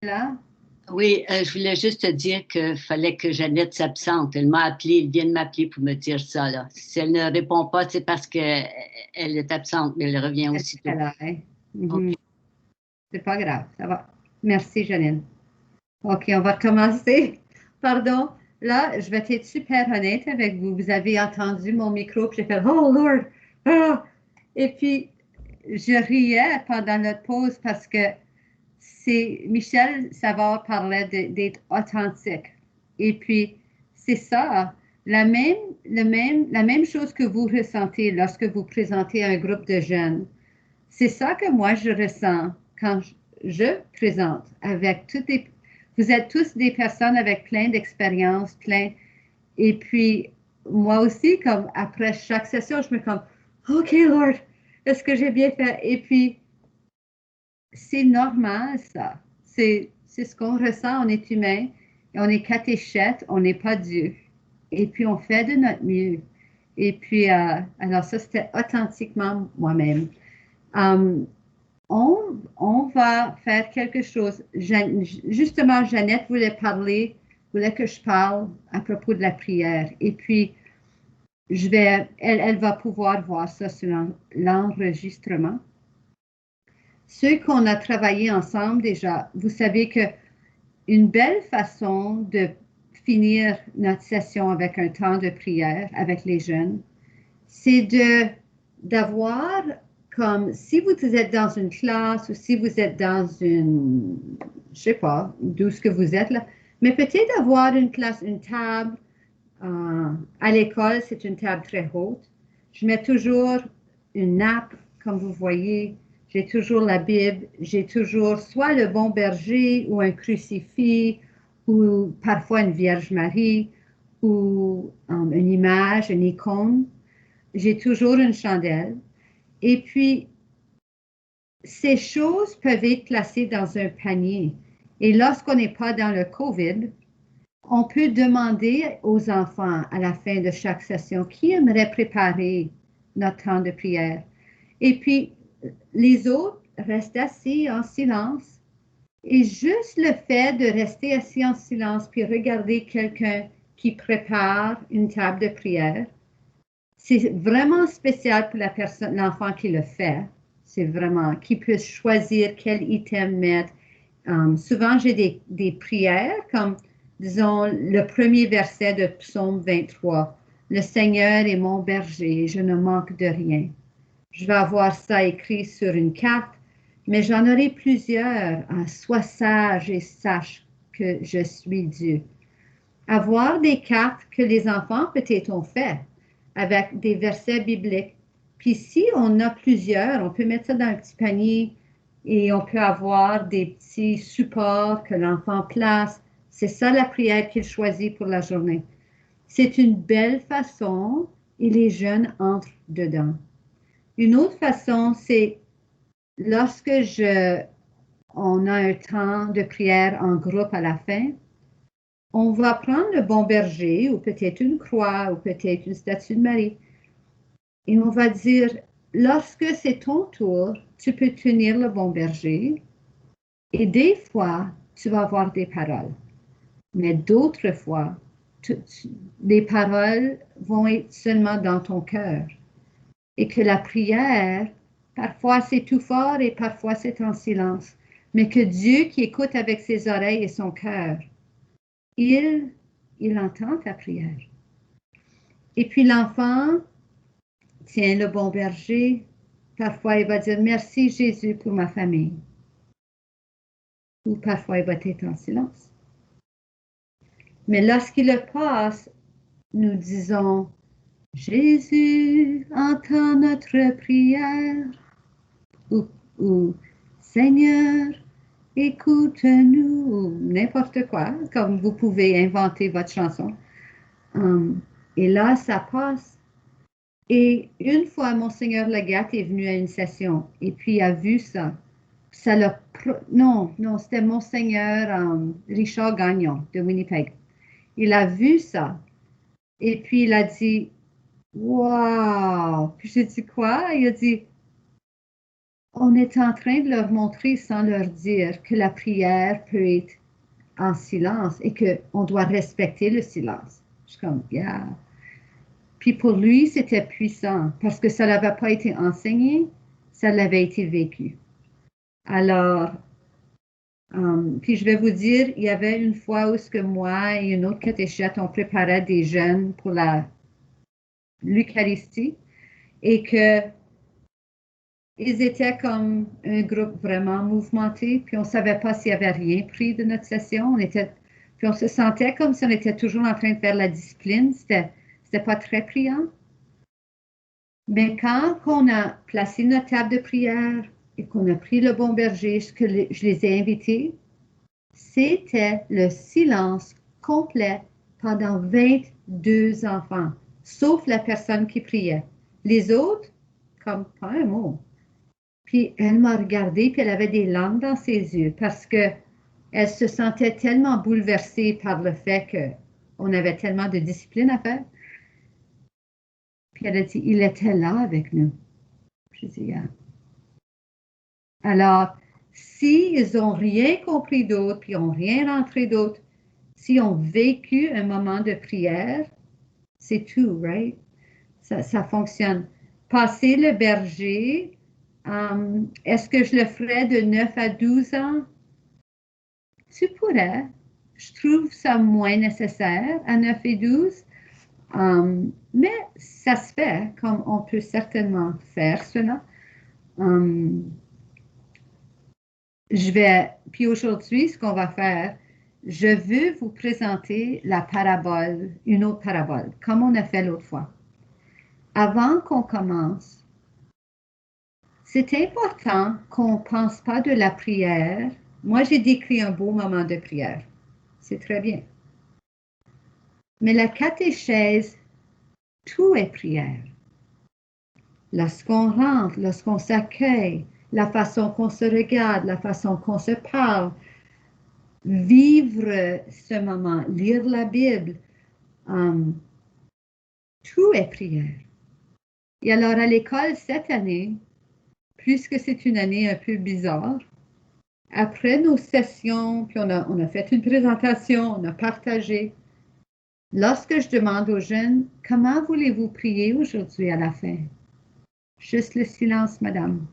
Là? Oui, je voulais juste te dire qu'il fallait que Jeannette s'absente. Elle m'a appelé, elle vient de m'appeler pour me dire ça, là. Si elle ne répond pas, c'est parce qu'elle est absente, mais elle revient aussitôt. Elle a, hein? OK. Mhm. C'est pas grave, ça va. Merci, Janine. OK, on va commencer. Pardon. Là, je vais être super honnête avec vous. Vous avez entendu mon micro, puis j'ai fait Oh Lord! Ah! Et puis, je riais pendant notre pause parce que c'est Michel Savard parlait d'être authentique. Et puis, c'est ça, la même chose que vous ressentez lorsque vous présentez à un groupe de jeunes. C'est ça que moi je ressens quand je présente avec toutes les. Vous êtes tous des personnes avec plein d'expériences, plein. Et puis, moi aussi, comme après chaque session, je me comme, OK, Lord, est-ce que j'ai bien fait? Et puis, c'est normal, ça. C'est ce qu'on ressent, on est humain, et on est catéchète, on n'est pas Dieu. Et puis, on fait de notre mieux. Et puis, alors ça, c'était authentiquement moi-même. Um, on va faire quelque chose. Justement, Jeannette voulait que je parle à propos de la prière. Et puis, elle va pouvoir voir ça sur l'enregistrement. Ceux qu'on a travaillé ensemble déjà, vous savez que une belle façon de finir notre session avec un temps de prière avec les jeunes, c'est d'avoir comme si vous êtes dans une classe ou si vous êtes dans une, je sais pas, d'où ce que vous êtes là, mais peut-être avoir une classe, une table. À l'école, c'est une table très haute. Je mets toujours une nappe, comme vous voyez. J'ai toujours la Bible. J'ai toujours soit le bon berger ou un crucifix ou parfois une Vierge Marie ou une image, une icône. J'ai toujours une chandelle. Et puis, ces choses peuvent être placées dans un panier. Et lorsqu'on n'est pas dans le COVID, on peut demander aux enfants à la fin de chaque session qui aimerait préparer notre temps de prière. Et puis, les autres restent assis en silence. Et juste le fait de rester assis en silence puis regarder quelqu'un qui prépare une table de prière, c'est vraiment spécial pour la personne, l'enfant qui le fait. C'est vraiment qui peut choisir quel item mettre. Souvent, j'ai des prières comme, disons, le premier verset de Psaume 23. Le Seigneur est mon berger, je ne manque de rien. Je vais avoir ça écrit sur une carte, mais j'en aurai plusieurs. Sois sage et sache que je suis Dieu. Avoir des cartes que les enfants peut-être ont fait avec des versets bibliques. Puis si on a plusieurs, on peut mettre ça dans un petit panier et on peut avoir des petits supports que l'enfant place. C'est ça la prière qu'il choisit pour la journée. C'est une belle façon et les jeunes entrent dedans. Une autre façon, c'est lorsque on a un temps de prière en groupe à la fin, on va prendre le bon berger ou peut-être une croix ou peut-être une statue de Marie et on va dire, lorsque c'est ton tour, tu peux tenir le bon berger et des fois, tu vas avoir des paroles. Mais d'autres fois, les paroles vont être seulement dans ton cœur et que la prière, parfois c'est tout fort et parfois c'est en silence, mais que Dieu qui écoute avec ses oreilles et son cœur, il, il entend ta prière. Et puis l'enfant tient le bon berger. Parfois, il va dire merci Jésus pour ma famille. Ou parfois, il va être en silence. Mais lorsqu'il le passe, nous disons Jésus entend notre prière. Ou Seigneur, écoute-nous. Ou n'importe quoi, comme vous pouvez inventer votre chanson. Et là, ça passe. Et une fois, Monseigneur Lagat est venu à une session et puis a vu ça. Non, c'était Monseigneur Richard Gagnon de Winnipeg. Il a vu ça et puis il a dit, wow! Puis j'ai dit quoi? Il a dit, on est en train de leur montrer sans leur dire que la prière peut être en silence et qu'on doit respecter le silence. Je suis comme, yeah. Puis pour lui, c'était puissant parce que ça n'avait pas été enseigné, ça l'avait été vécu. Alors, puis je vais vous dire, il y avait une fois où ce que moi et une autre catéchète, on préparait des jeunes pour l'Eucharistie et que ils étaient comme un groupe vraiment mouvementé, puis on ne savait pas s'il y avait rien pris de notre session. Puis on se sentait comme si on était toujours en train de faire la discipline. C'était pas très priant. Mais quand on a placé notre table de prière et qu'on a pris le bon berger, je les ai invités, c'était le silence complet pendant 22 enfants, sauf la personne qui priait. Les autres, comme pas un mot. Puis elle m'a regardée, puis elle avait des larmes dans ses yeux parce que elle se sentait tellement bouleversée par le fait qu'on avait tellement de discipline à faire. Puis elle a dit, il était là avec nous. Je dis, ah. Alors, s'ils n'ont rien compris d'autre, puis ils n'ont rien rentré d'autre, s'ils ont vécu un moment de prière, c'est tout, right? Ça fonctionne. Passer le berger, est-ce que je le ferais de 9 à 12 ans? Tu pourrais. Je trouve ça moins nécessaire à 9 et 12, mais ça se fait, comme on peut certainement faire cela. Puis aujourd'hui, ce qu'on va faire, je veux vous présenter la parabole, une autre parabole, comme on a fait l'autre fois. Avant qu'on commence, c'est important qu'on ne pense pas de la prière. Moi, j'ai décrit un beau moment de prière. C'est très bien. Mais la catéchèse, tout est prière. Lorsqu'on rentre, lorsqu'on s'accueille, la façon qu'on se regarde, la façon qu'on se parle, vivre ce moment, lire la Bible, tout est prière. Et alors à l'école cette année, puisque c'est une année un peu bizarre, après nos sessions, puis on a fait une présentation, on a partagé. Lorsque je demande aux jeunes, comment voulez-vous prier aujourd'hui à la fin? Juste le silence, madame.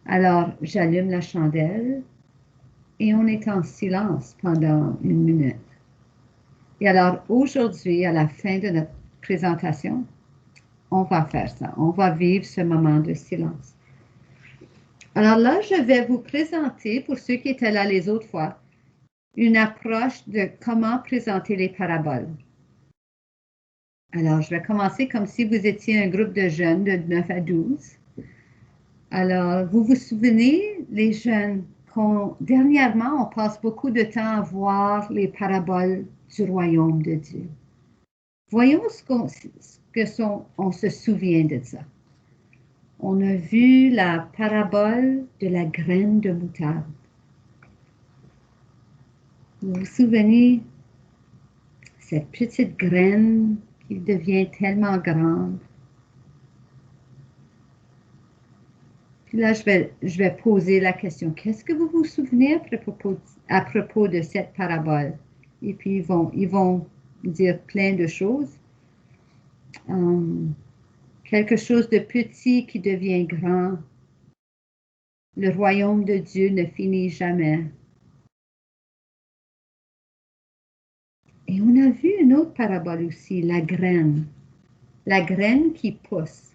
Alors, j'allume la chandelle et on est en silence pendant 1 minute. Et alors, aujourd'hui, à la fin de notre présentation, on va faire ça. On va vivre ce moment de silence. Alors là, je vais vous présenter, pour ceux qui étaient là les autres fois, une approche de comment présenter les paraboles. Alors, je vais commencer comme si vous étiez un groupe de jeunes de 9 à 12. Alors, vous vous souvenez, les jeunes, dernièrement, on passe beaucoup de temps à voir les paraboles du royaume de Dieu. Voyons on se souvient de ça. On a vu la parabole de la graine de moutarde. Vous vous souvenez, cette petite graine qui devient tellement grande. Puis là, je vais poser la question, qu'est-ce que vous vous souvenez à propos de cette parabole? Et puis, ils vont dire plein de choses. Quelque chose de petit qui devient grand. Le royaume de Dieu ne finit jamais. Et on a vu une autre parabole aussi, la graine. La graine qui pousse.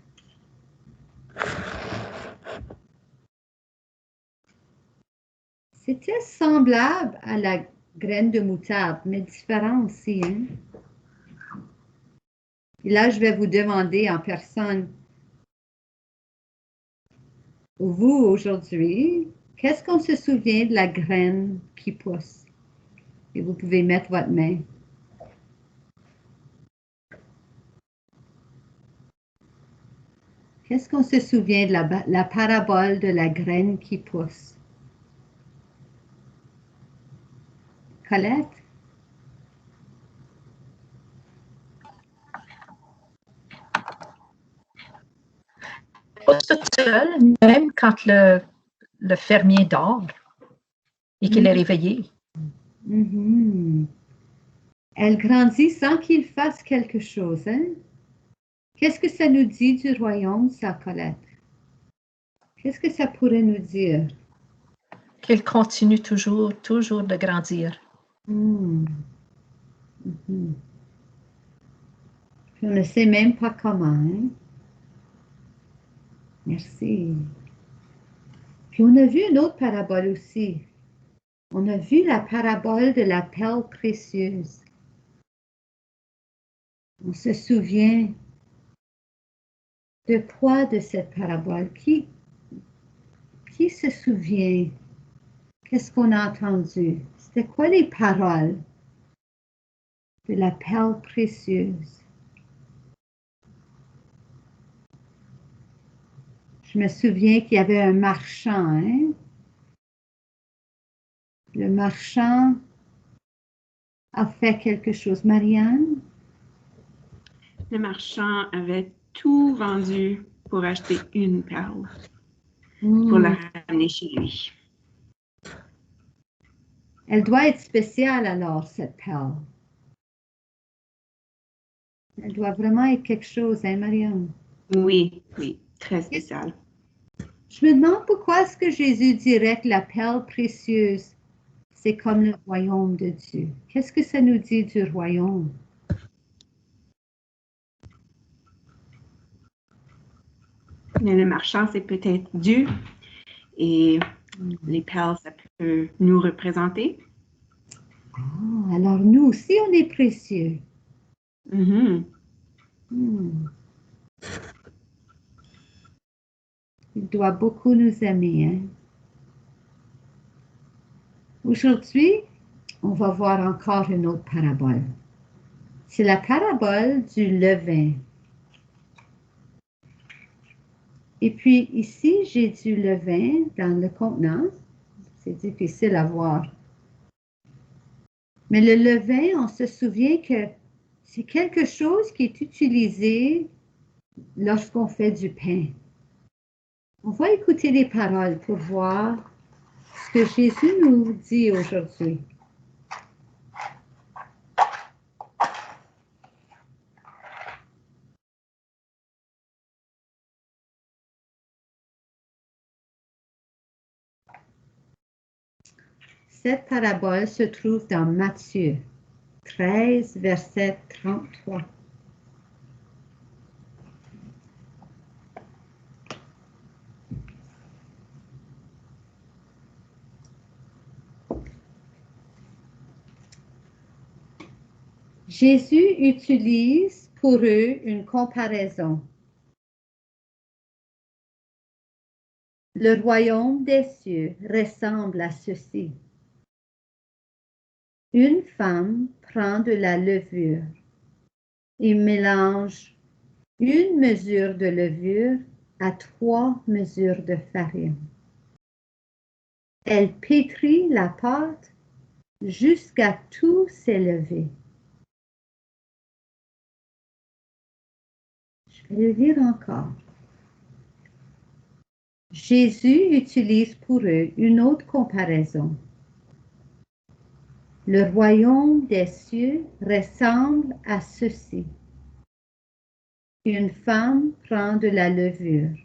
C'était semblable à la graine de moutarde, mais différent aussi. Hein? Et là, je vais vous demander en personne, vous aujourd'hui, qu'est-ce qu'on se souvient de la graine qui pousse? Et vous pouvez mettre votre main. Qu'est-ce qu'on se souvient de la parabole de la graine qui pousse? Colette? Pas toute seule, même quand le fermier dort et qu'il est réveillé. Mhm. Elle grandit sans qu'il fasse quelque chose, hein? Qu'est-ce que ça nous dit du royaume, ça, Colette? Qu'est-ce que ça pourrait nous dire? Qu'il continue toujours de grandir. Mhm. Mhm. Puis on ne sait même pas comment, hein? Merci. Puis on a vu une autre parabole aussi. On a vu la parabole de la perle précieuse. On se souvient de quoi de cette parabole? Qui se souvient? Qu'est-ce qu'on a entendu? C'était quoi les paroles de la perle précieuse? Je me souviens qu'il y avait un marchand, hein? Le marchand a fait quelque chose. Marianne? Le marchand avait tout vendu pour acheter une perle, pour la ramener chez lui. Elle doit être spéciale alors, cette perle. Elle doit vraiment être quelque chose, hein, Marianne? Oui, oui, très spécial. Je me demande pourquoi est-ce que Jésus dirait que la perle précieuse, c'est comme le royaume de Dieu. Qu'est-ce que ça nous dit du royaume? Mais le marchand, c'est peut-être Dieu et les perles, ça peut nous représenter. Ah, alors nous aussi, on est précieux. Mhm. Il doit beaucoup nous aimer, hein? Aujourd'hui, on va voir encore une autre parabole. C'est la parabole du levain. Et puis ici, j'ai du levain dans le contenant. C'est difficile à voir. Mais le levain, on se souvient que c'est quelque chose qui est utilisé lorsqu'on fait du pain. On va écouter les paroles pour voir ce que Jésus nous dit aujourd'hui. Cette parabole se trouve dans Matthieu 13, verset 33. Jésus utilise pour eux une comparaison. Le royaume des cieux ressemble à ceci. Une femme prend de la levure et mélange une mesure de levure à 3 mesures de farine. Elle pétrit la pâte jusqu'à tout s'élever. Je vais le dire encore. Jésus utilise pour eux une autre comparaison. Le royaume des cieux ressemble à ceci. Une femme prend de la levure,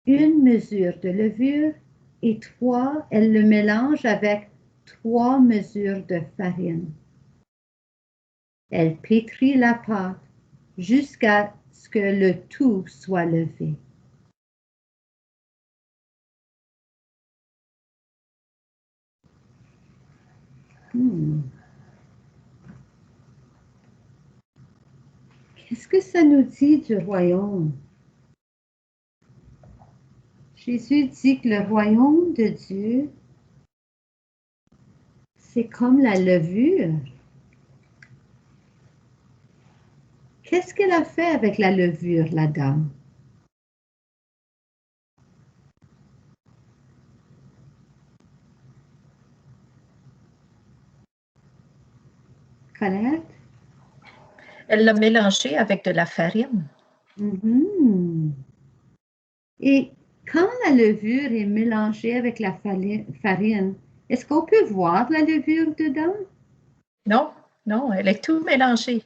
une mesure de levure et elle le mélange avec 3 mesures de farine. Elle pétrit la pâte jusqu'à ce que le tout soit levé. Qu'est-ce que ça nous dit du royaume? Jésus dit que le royaume de Dieu, c'est comme la levure. Qu'est-ce qu'elle a fait avec la levure, la dame? Colette? Elle l'a mélangé avec de la farine. Et quand la levure est mélangée avec la farine, est-ce qu'on peut voir la levure dedans? Non, non, elle est tout mélangée.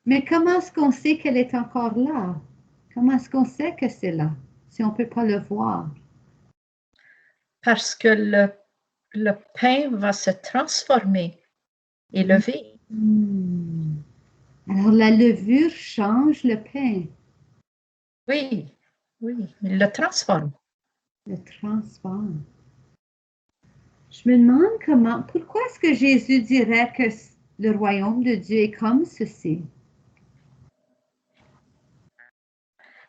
Mais comment est-ce qu'on sait qu'elle est encore là? Comment est-ce qu'on sait que c'est là, si on ne peut pas le voir? Parce que le pain va se transformer et lever. Alors la levure change le pain, Oui, oui, il le transforme. le transforme. Je me demande pourquoi est-ce que Jésus dirait que le royaume de Dieu est comme ceci?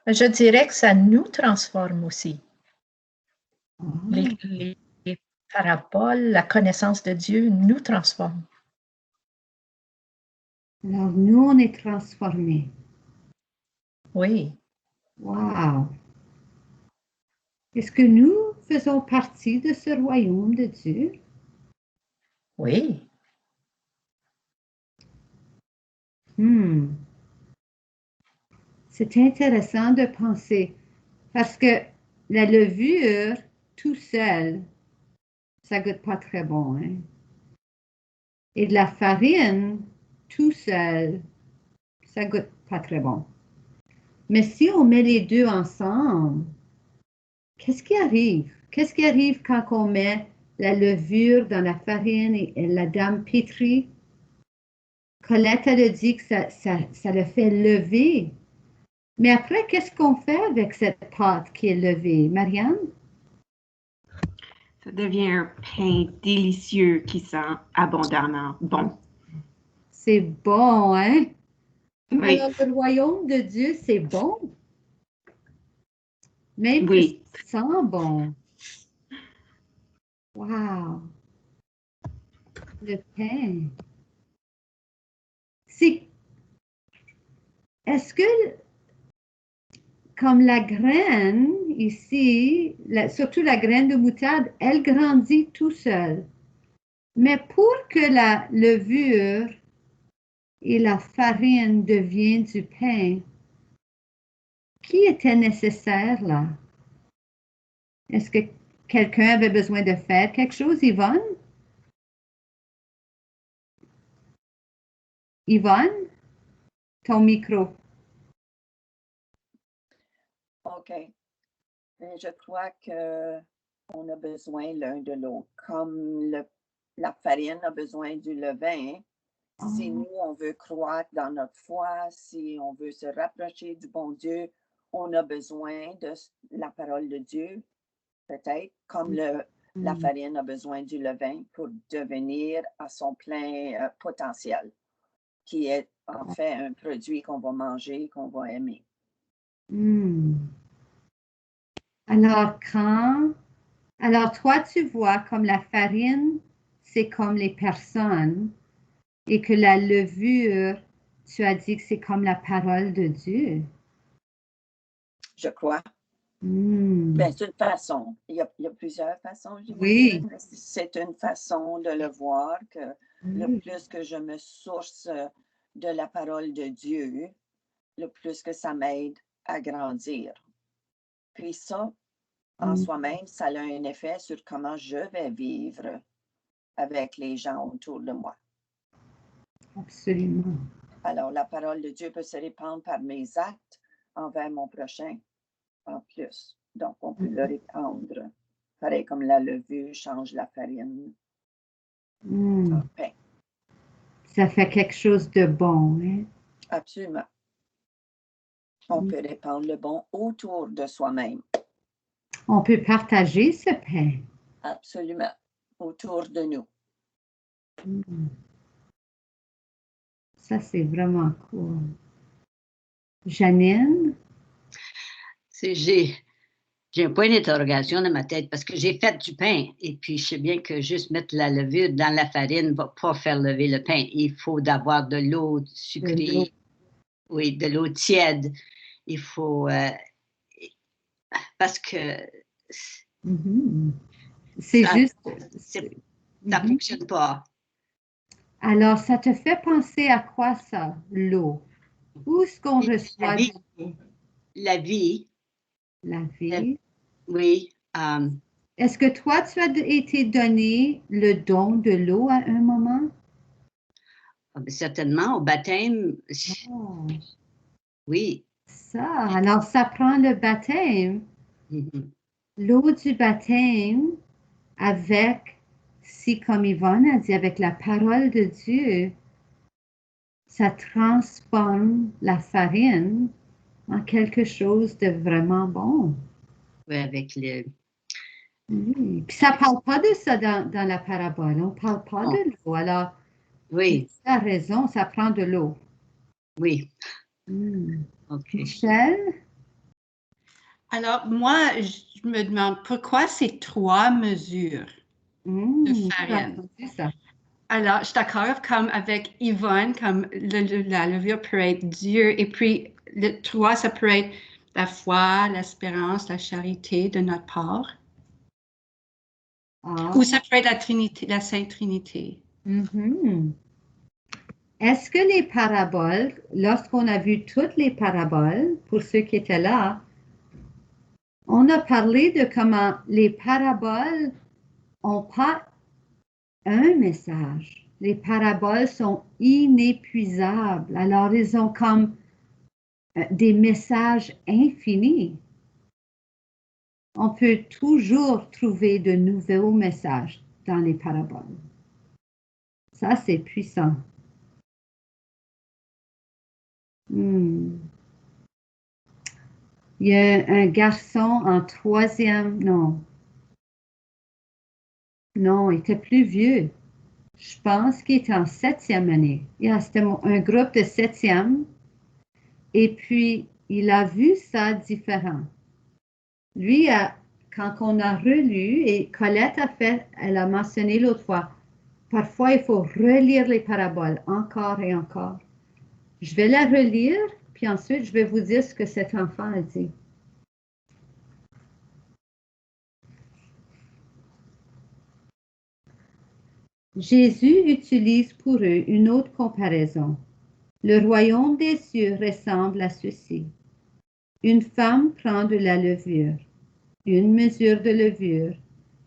Je dirais que ça nous transforme aussi. Ah. Les paraboles, la connaissance de Dieu nous transforme. Alors nous, on est transformés. Oui, Wow! Est-ce que nous faisons partie de ce royaume de Dieu? oui, C'est intéressant de penser parce que la levure, tout seul, ça goûte pas très bon, hein? Et de la farine, tout seul, ça goûte pas très bon. Mais si on met les deux ensemble, qu'est-ce qui arrive? Qu'est-ce qui arrive quand on met la levure dans la farine et la dame pétrie? Colette, elle a dit que ça le fait lever. Mais après, qu'est-ce qu'on fait avec cette pâte qui est levée, Marianne? Ça devient un pain délicieux qui sent abondamment bon. C'est bon, hein? Oui, Alors, le royaume de Dieu, c'est bon. Même que oui. ça sent bon. Wow! Le pain. Est-ce que, comme la graine ici, surtout la graine de moutarde, elle grandit tout seule. Mais pour que la levure et la farine deviennent du pain, qui était nécessaire là? Est-ce que quelqu'un avait besoin de faire quelque chose, Yvonne? Yvonne, ton micro. OK. Je crois qu'on a besoin l'un de l'autre. Comme la farine a besoin du levain, si nous, on veut croître dans notre foi, si on veut se rapprocher du bon Dieu, on a besoin de la parole de Dieu, peut-être, comme la farine a besoin du levain pour devenir à son plein potentiel, qui est en fait un produit qu'on va manger, qu'on va aimer. Alors, toi, tu vois comme la farine, c'est comme les personnes et que la levure, tu as dit que c'est comme la parole de Dieu. Je crois. Ben, c'est une façon. Il y a plusieurs façons, je Oui. dirais. C'est une façon de le voir que le plus que je me source de la parole de Dieu, le plus que ça m'aide à grandir. Puis ça, en soi-même, ça a un effet sur comment je vais vivre avec les gens autour de moi. Absolument. Alors, la parole de Dieu peut se répandre par mes actes envers mon prochain en plus. Donc, on peut le répandre. Pareil comme la levure change la farine en pain. Ça fait quelque chose de bon, hein? Absolument. On peut répandre le bon autour de soi-même. On peut partager ce pain. Absolument. Autour de nous. Ça, c'est vraiment cool. Janine? J'ai un point d'interrogation dans ma tête parce que j'ai fait du pain et puis je sais bien que juste mettre la levure dans la farine ne va pas faire lever le pain. Il faut d'avoir de l'eau sucrée, oui, de l'eau tiède. Il faut... parce que... C'est juste... Ça ne fonctionne pas. Alors, ça te fait penser à quoi ça, l'eau? Où est-ce qu'on reçoit de l'eau? La vie, la vie. Oui. Est-ce que toi, tu as été donné le don de l'eau à un moment? Certainement, au baptême, Oh, oui. ça, alors ça prend le baptême, Mhm. l'eau du baptême avec, si comme Yvonne a dit, avec la parole de Dieu, ça transforme la farine en quelque chose de vraiment bon. Oui, avec le... Oui. Puis ça ne parle pas de ça dans la parabole. On ne parle pas Non. de l'eau. Alors, Oui, tu as raison, ça prend de l'eau. oui. Hmm. OK. Michel? Alors, moi, je me demande pourquoi c'est 3 mesures de J'ai farine. entendu ça. Alors, je suis d'accord comme avec Yvonne, comme la levure peut être dure, et puis le 3, ça peut être la foi, l'espérance, la charité de notre part. Ah. Ou ça peut être la Trinité, la Sainte Trinité. Mhm. Est-ce que les paraboles, lorsqu'on a vu toutes les paraboles, pour ceux qui étaient là, on a parlé de comment les paraboles n'ont pas un message. Les paraboles sont inépuisables. Alors, ils ont comme des messages infinis. On peut toujours trouver de nouveaux messages dans les paraboles. Ça, c'est puissant. Hmm. Il y a un garçon en 3e, non, il était plus vieux. Je pense qu'il était en 7e année. C'était un groupe de 7e. Et puis, il a vu ça différent. Lui, quand on a relu, et Colette elle a mentionné l'autre fois, parfois il faut relire les paraboles encore et encore. Je vais la relire, puis ensuite je vais vous dire ce que cet enfant a dit. Jésus utilise pour eux une autre comparaison. Le royaume des cieux ressemble à ceci. Une femme prend de la levure, une mesure de levure,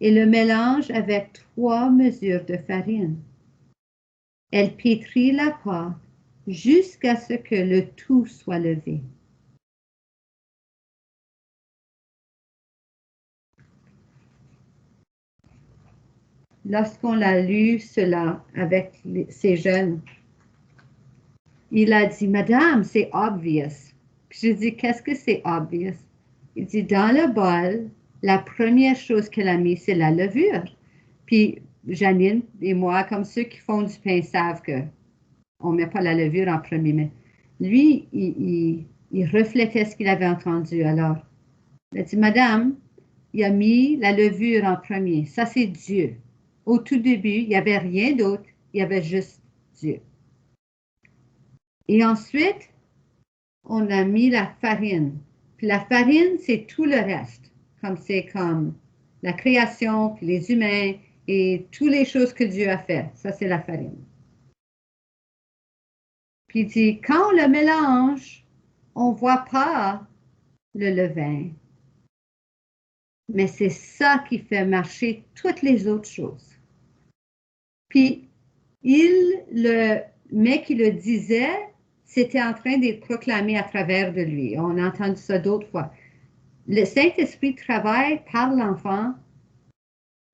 et le mélange avec 3 mesures de farine. Elle pétrit la pâte jusqu'à ce que le tout soit levé. Lorsqu'on a lu cela avec ces jeunes, il a dit, Madame, c'est obvious. Puis je dis, qu'est-ce que c'est obvious? Il dit, dans le bol, la première chose qu'elle a mis, c'est la levure. Puis Janine et moi, comme ceux qui font du pain, savent qu'on ne met pas la levure en premier. Mais lui, il reflétait ce qu'il avait entendu. Alors, il a dit, Madame, il a mis la levure en premier. Ça, c'est Dieu. Au tout début, il n'y avait rien d'autre. Il y avait juste Dieu. Et ensuite, on a mis la farine. Puis la farine, c'est tout le reste. C'est comme la création, puis les humains et toutes les choses que Dieu a fait. Ça, c'est la farine. Puis il dit, quand on le mélange, on ne voit pas le levain. Mais c'est ça qui fait marcher toutes les autres choses. Puis, le mec qui le disait, c'était en train d'être proclamé à travers de lui. On a entendu ça d'autres fois. Le Saint-Esprit travaille par l'enfant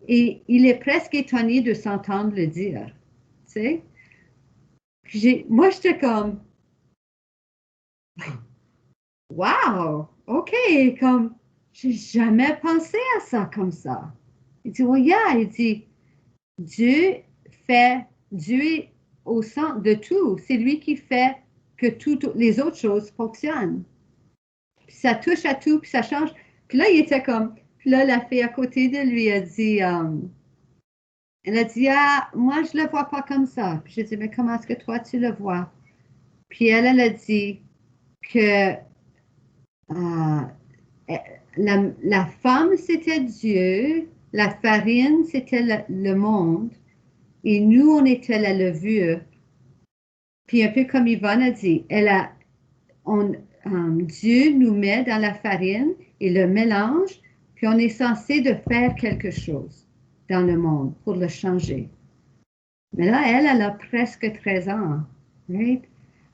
et il est presque étonné de s'entendre le dire. Tu sais? Moi, j'étais comme, wow, OK, comme, j'ai jamais pensé à ça comme ça. Il dit, oui, il dit, Dieu est au centre de tout. C'est lui qui fait que toutes les autres choses fonctionnent. Puis ça touche à tout, puis ça change. Puis là, il était comme, puis là, la fille à côté de lui a dit, elle a dit, ah, moi, je le vois pas comme ça. Puis j'ai dit, mais comment est-ce que toi, tu le vois? Puis elle a dit que la femme, c'était Dieu, la farine, c'était le monde, et nous, on était la levure. Puis un peu comme Yvonne a dit, Dieu nous met dans la farine et le mélange, puis on est censé de faire quelque chose dans le monde pour le changer. Mais là, elle a presque 13 ans. Right?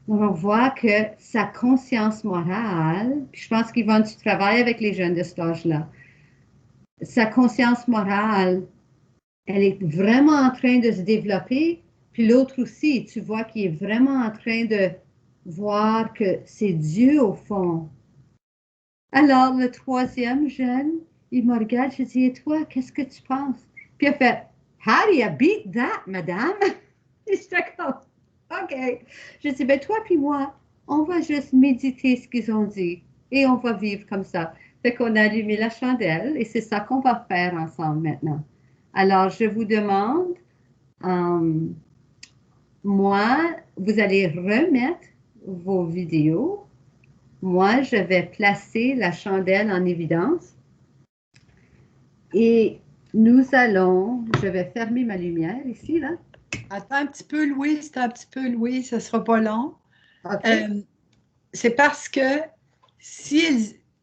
Donc, on voit que sa conscience morale, puis je pense qu'Yvonne, tu travailles avec les jeunes de cet âge-là, sa conscience morale, elle est vraiment en train de se développer, puis l'autre aussi, tu vois qu'il est vraiment en train de voir que c'est Dieu au fond. Alors, le troisième jeune, il me regarde, je dis, et toi, qu'est-ce que tu penses? Puis il a fait, how do you beat that, madame? Et j'étais comme, OK. Je dis, ben toi puis moi, on va juste méditer ce qu'ils ont dit et on va vivre comme ça. Fait qu'on a allumé la chandelle et c'est ça qu'on va faire ensemble maintenant. Alors, je vous demande, moi, vous allez remettre vos vidéos. Moi, je vais placer la chandelle en évidence et nous allons, je vais fermer ma lumière ici, là. Attends un petit peu, Louise, ce ne sera pas long. OK. C'est parce que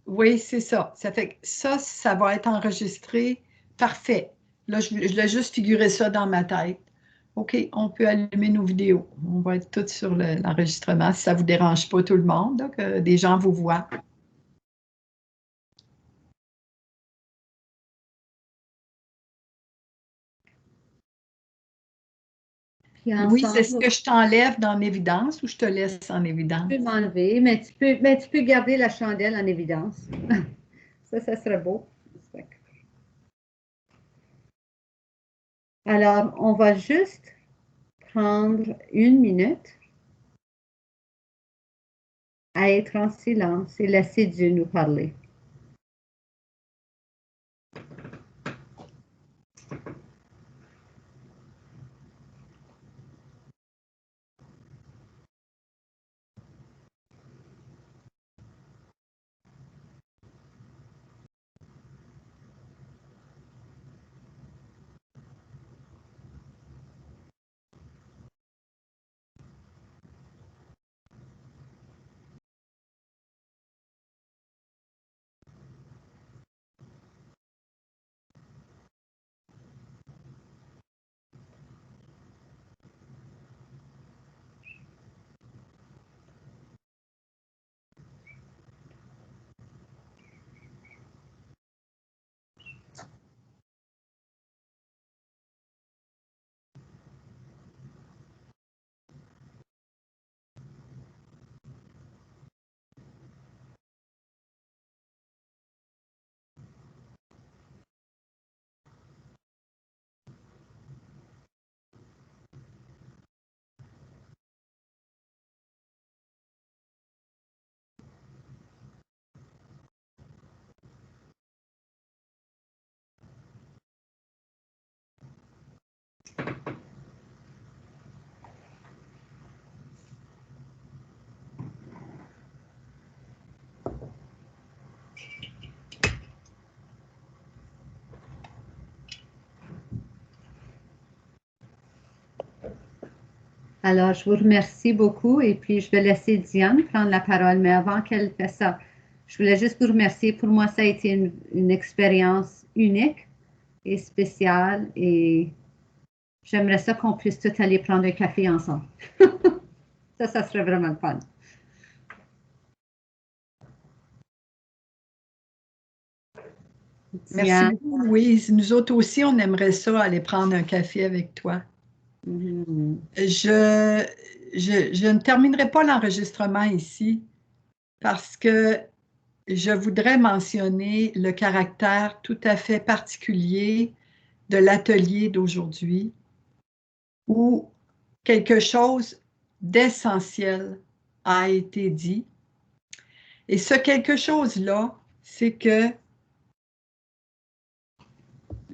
oui, c'est ça. Ça fait que ça va être enregistré. Parfait. Là, je l'ai juste figuré ça dans ma tête. OK, on peut allumer nos vidéos. On va être tous sur l'enregistrement si ça ne vous dérange pas tout le monde, là, que des gens vous voient. Oui, c'est ce que je t'enlève dans évidence ou je te laisse en évidence? Tu peux m'enlever, mais tu peux garder la chandelle en évidence. Ça serait beau. Alors, on va juste prendre 1 minute à être en silence et laisser Dieu nous parler. Alors, je vous remercie beaucoup et puis je vais laisser Diane prendre la parole, mais avant qu'elle fasse ça, je voulais juste vous remercier. Pour moi, ça a été une expérience unique et spéciale et j'aimerais ça qu'on puisse tout aller prendre un café ensemble. Ça serait vraiment le fun. Merci beaucoup, Louise. Nous autres aussi, on aimerait ça, aller prendre un café avec toi. Je ne terminerai pas l'enregistrement ici parce que je voudrais mentionner le caractère tout à fait particulier de l'atelier d'aujourd'hui où quelque chose d'essentiel a été dit. Et ce quelque chose-là, c'est que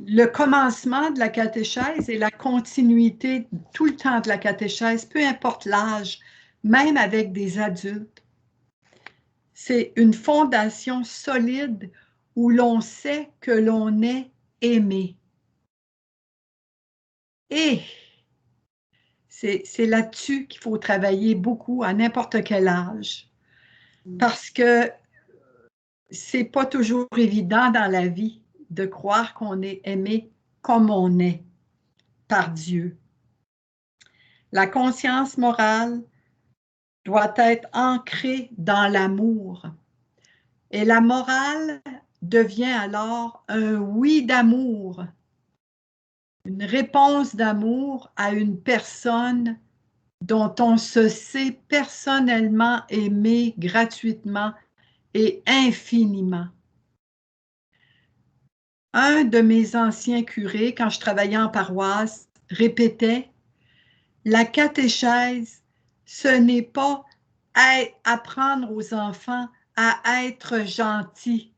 le commencement de la catéchèse et la continuité tout le temps de la catéchèse, peu importe l'âge, même avec des adultes, c'est une fondation solide où l'on sait que l'on est aimé. Et c'est là-dessus qu'il faut travailler beaucoup à n'importe quel âge. Parce que c'est pas toujours évident dans la vie de croire qu'on est aimé comme on est par Dieu. La conscience morale doit être ancrée dans l'amour. Et la morale devient alors un oui d'amour, une réponse d'amour à une personne dont on se sait personnellement aimé gratuitement et infiniment. Un de mes anciens curés, quand je travaillais en paroisse, répétait « La catéchèse, ce n'est pas apprendre aux enfants à être gentils. »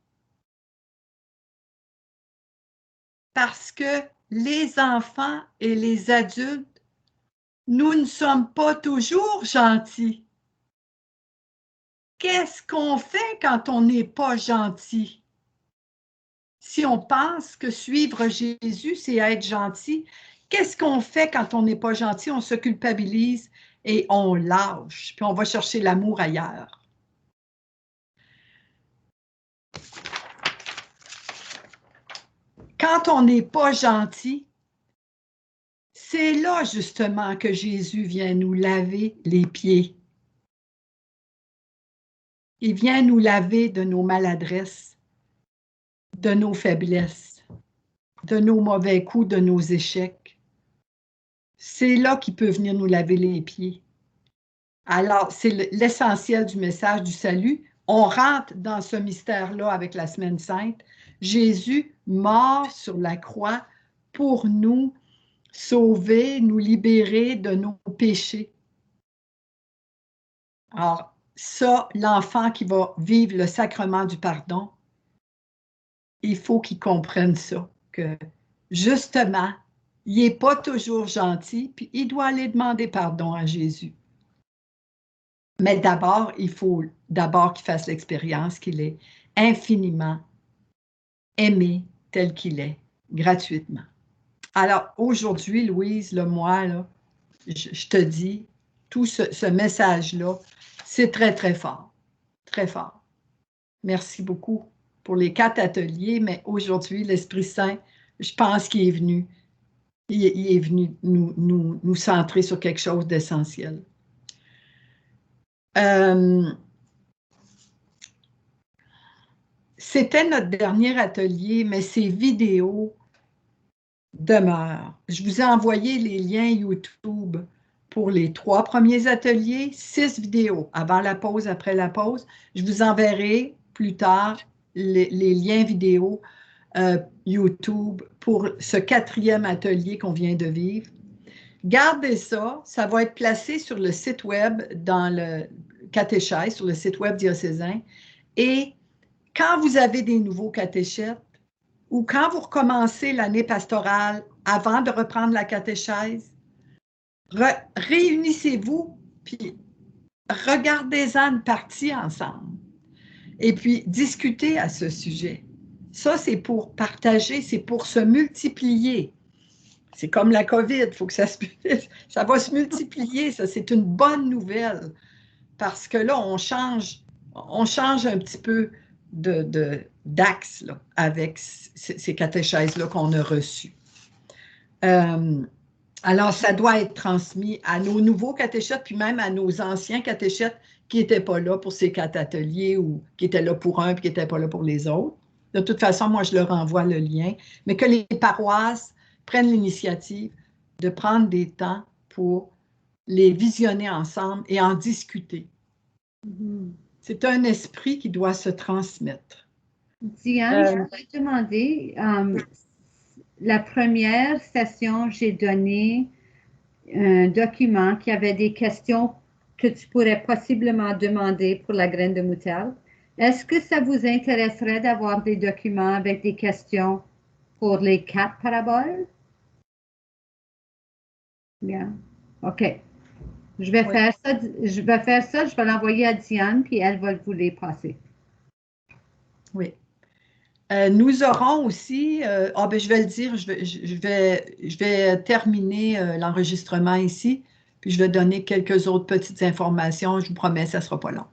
Parce que les enfants et les adultes, nous ne sommes pas toujours gentils. Qu'est-ce qu'on fait quand on n'est pas gentil? Si on pense que suivre Jésus, c'est être gentil, qu'est-ce qu'on fait quand on n'est pas gentil? On se culpabilise et on lâche, puis on va chercher l'amour ailleurs. Quand on n'est pas gentil, c'est là justement que Jésus vient nous laver les pieds. Il vient nous laver de nos maladresses, de nos faiblesses, de nos mauvais coups, de nos échecs. C'est là qu'il peut venir nous laver les pieds. Alors, c'est l'essentiel du message du salut. On rentre dans ce mystère-là avec la Semaine Sainte. Jésus mort sur la croix pour nous sauver, nous libérer de nos péchés. Alors, ça, l'enfant qui va vivre le sacrement du pardon, il faut qu'il comprenne ça, que justement, il n'est pas toujours gentil, puis il doit aller demander pardon à Jésus. Mais d'abord, il faut d'abord qu'il fasse l'expérience qu'il est infiniment aimé tel qu'il est, gratuitement. Alors, aujourd'hui, Louise, moi, là, je te dis, tout ce message-là, c'est très, très fort. Très fort. Merci beaucoup pour les 4 ateliers, mais aujourd'hui, l'Esprit Saint, je pense qu'il est venu. Il est venu nous centrer sur quelque chose d'essentiel. C'était notre dernier atelier, mais ces vidéos demeurent. Je vous ai envoyé les liens YouTube pour les 3 premiers ateliers, 6 vidéos, avant la pause, après la pause. Je vous enverrai plus tard les liens vidéo YouTube pour ce 4e atelier qu'on vient de vivre. Gardez ça, ça va être placé sur le site web dans le catéchèse, sur le site web diocésain. Et quand vous avez des nouveaux catéchètes ou quand vous recommencez l'année pastorale avant de reprendre la catéchèse, réunissez-vous puis regardez-en une partie ensemble et puis discutez à ce sujet. Ça, c'est pour partager, c'est pour se multiplier. C'est comme la COVID, il faut que ça va se multiplier, ça, c'est une bonne nouvelle, parce que là, on change un petit peu d'axe avec ces catéchèses-là qu'on a reçues. Alors, ça doit être transmis à nos nouveaux catéchètes, puis même à nos anciens catéchètes qui n'étaient pas là pour ces 4 ateliers ou qui étaient là pour un puis qui n'étaient pas là pour les autres. De toute façon, moi, je leur envoie le lien, mais que les paroisses prennent l'initiative de prendre des temps pour les visionner ensemble et en discuter. C'est un esprit qui doit se transmettre. Diane, je voudrais demander, la première session, j'ai donné un document qui avait des questions que tu pourrais possiblement demander pour la graine de moutarde. Est-ce que ça vous intéresserait d'avoir des documents avec des questions pour les 4 paraboles? Bien. OK. Je vais faire ça, je vais l'envoyer à Diane, puis elle va vous les passer. Oui. Nous aurons aussi, je vais le dire, je vais terminer l'enregistrement ici, puis je vais donner quelques autres petites informations. Je vous promets, ça ne sera pas long.